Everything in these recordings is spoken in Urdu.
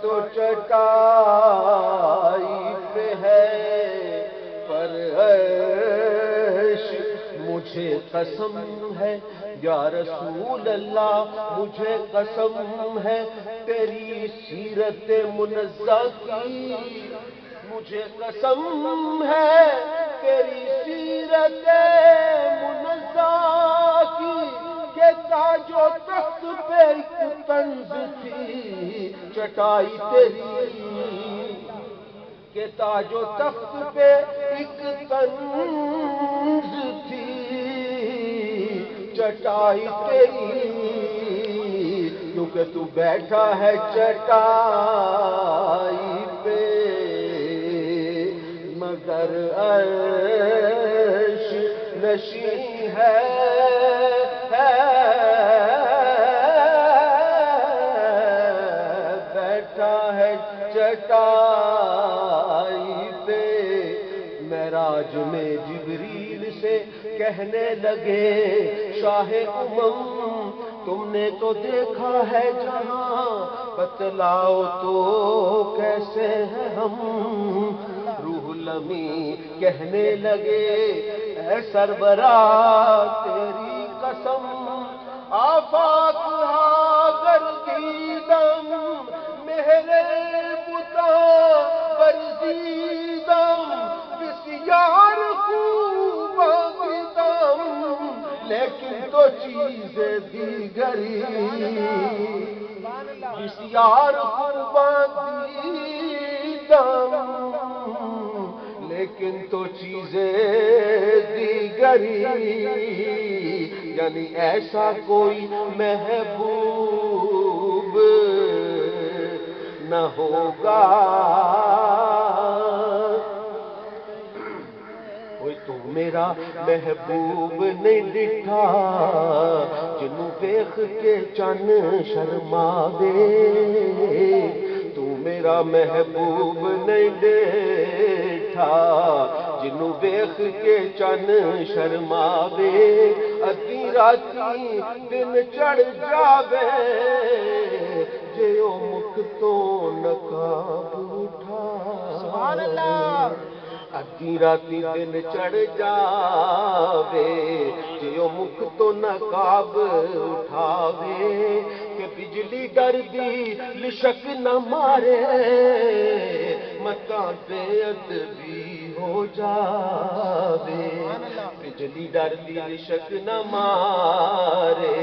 تو چٹائی پہ ہے پر عرش مجھے قسم ہے یا رسول اللہ، مجھے قسم ہے تیری سیرت منزہ کی، مجھے قسم ہے تیری سیرت منزہ کی، کہ تاج و تخت پہ ایک طنز تھی چٹائی تیری، کہ تاج و تخت پہ ایک طنز تھی چٹائی تیری، کیونکہ تو بیٹھا ہے چٹائی پہ مگر عرش نشین ہے، بیٹھا ہے چٹائی پہ۔ معراج میں جبریل سے کہنے لگے شاہ امم تم نے تو دیکھا ہے جہاں، بتلاؤ تو کیسے ہیں ہم؟ روح الامین کہنے لگے اے سربراہ تیری قسم، آفاق ہا گردیدم میرے بتا ورزیدم، بسیار خوب آمدم لیکن تو چیزیں دیگری، بسیار خوب آمدم لیکن تو چیزیں دیگری، یعنی ایسا کوئی محبوب نہ ہوگا، کوئی تو میرا محبوب نہیں ڈٹھا جنوں ویکھ کے چن شرماوے، تو میرا محبوب نہیں ڈٹھا جنوں ویکھ کے چن شرماوے، ادھی راتی دن چڑھ جاوے جے او مکھ تو نقاب اٹھا، سبحان اللہ، ادھی راتی دن چڑھ جاوے جے او مکھ تو نقاب اٹھاوے، کہ بجلی ڈر دی لشک نہ مارے متاں بے ادبی ہو جاوے، بجلی ڈر دی لشک نہ مارے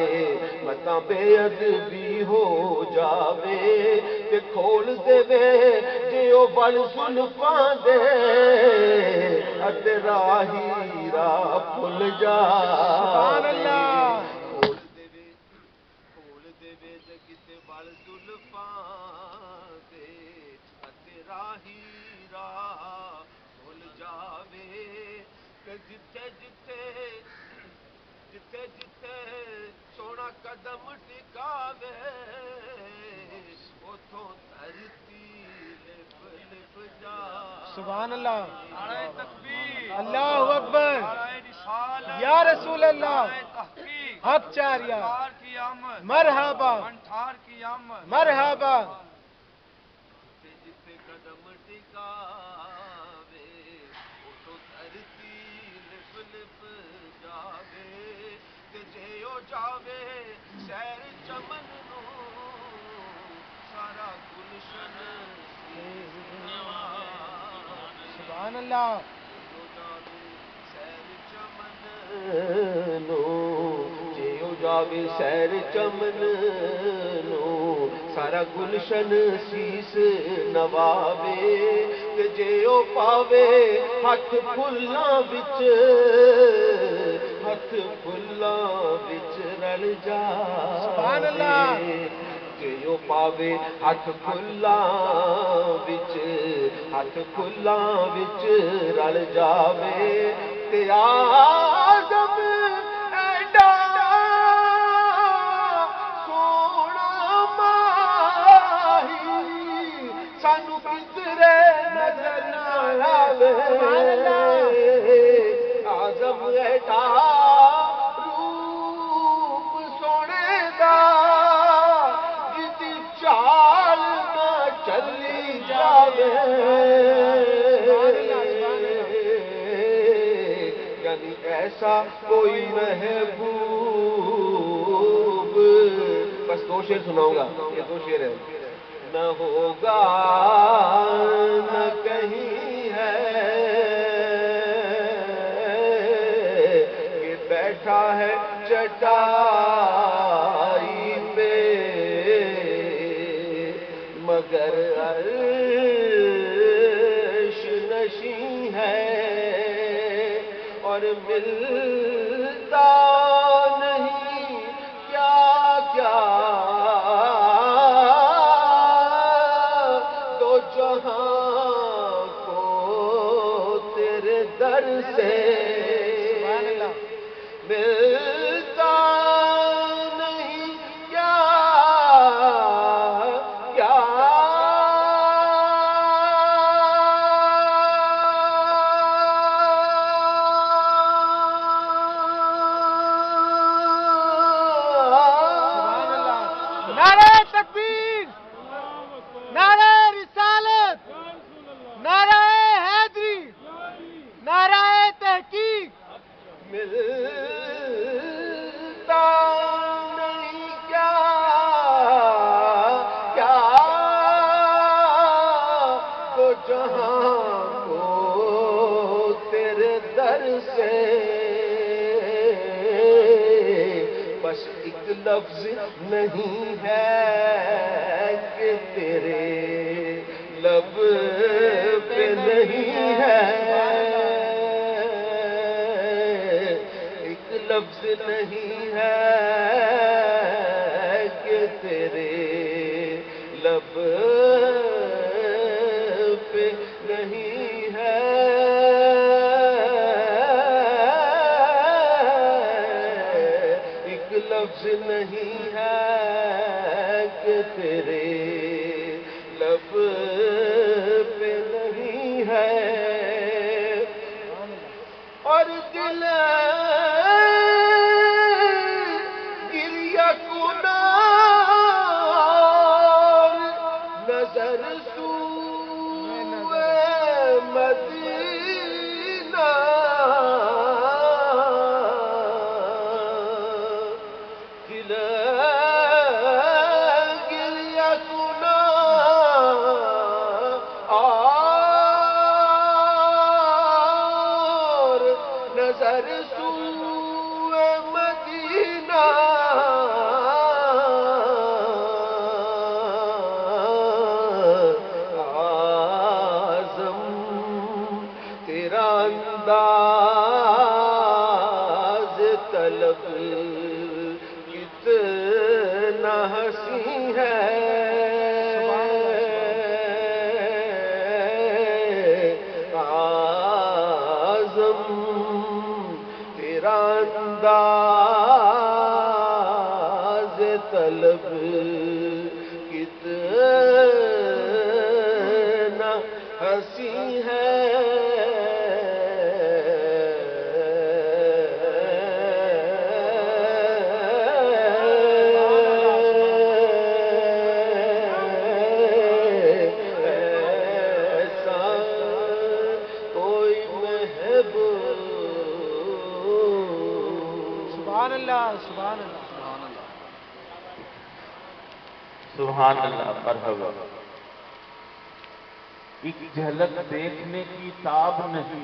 متاں بے ادبی ہو جاوے، کہ کھول دے وے جے او بل زلفاں دے اتے راہی راہ بھل جاوے، سبحان اللہ، کھول دے وے جے کتے بل زلفاں دے اتے راہی راہ بھل جاوے، کہ جتے جتے جتے جتے سونا قدم ٹکاوے اتھوں دھرتی لپ لپ جاوے، سبحان اللہ، نعرہ تکبیر، اللہ اکبر، یا رسول اللہ، حق چاریا، مرحبا مرحبا، جتے قدم ٹکاوے اتھوں دھرتی لپ لپ جاوے، کہ جے او جاوے سیر چمن نو سارا گلشن سبحان اللہ، سیر چمن نو جے او جاوے سیر چمن نو سارا گلشن سیس نواوے، کہ جے او پاوے ہاتھ پھلاں وچ ہاتھ پھلاں وچ رل جاوے، سبحان اللہ، جے او پاوے ہاتھ پھلاں وچ ہاتھ پھلاں وچ رل جاوے، تے آدم ایڈا سونا ماہی سانو کدرے نظر نہ آوے، آدم ایڈا روپ سونے دا جدی چال نہ یعنی ایسا کوئی محبوب، بس 2 شعر سناؤں گا، یہ 2 شعر ہیں، نہ ہوگا نہ کہیں ہے کہ بیٹھا ہے چٹائی پہ مگر عرش نشیں ہے اور ملتا نہیں کیا کیا دو جہاں کو تیرے در سے ملتا نہیں کیا کیا نعرہ تکبیر، نعرہ رسالت، نعرہ حیدری، نعرہ تحقیق. ملتا نہیں کیا کیا تو جہاں کو تیرے در سے بس ایک لفظ نہیں ہے کہ تیرے لب پہ نہیں ہے، ایک لفظ نہیں ہے کہ تیرے لب پہ نہیں ہے، ایک لفظ نہیں ہے کہ تیرے لب پہ نہیں ہے اور دل گریہ کنار نظر سوئے مدینہ دل گریہ کنار اور نظر سوئے مدینہ اعظم تیرا انداز طلب کتنا حسین ہے، اعظم تیرا انداز طلب کتنا حسین ہے، ایسا کوئی محبوب. سبحان اللہ، سبحان اللہ. سبحان اللہ. مرحبا. ایک جھلک دیکھنے کی تاب نہیں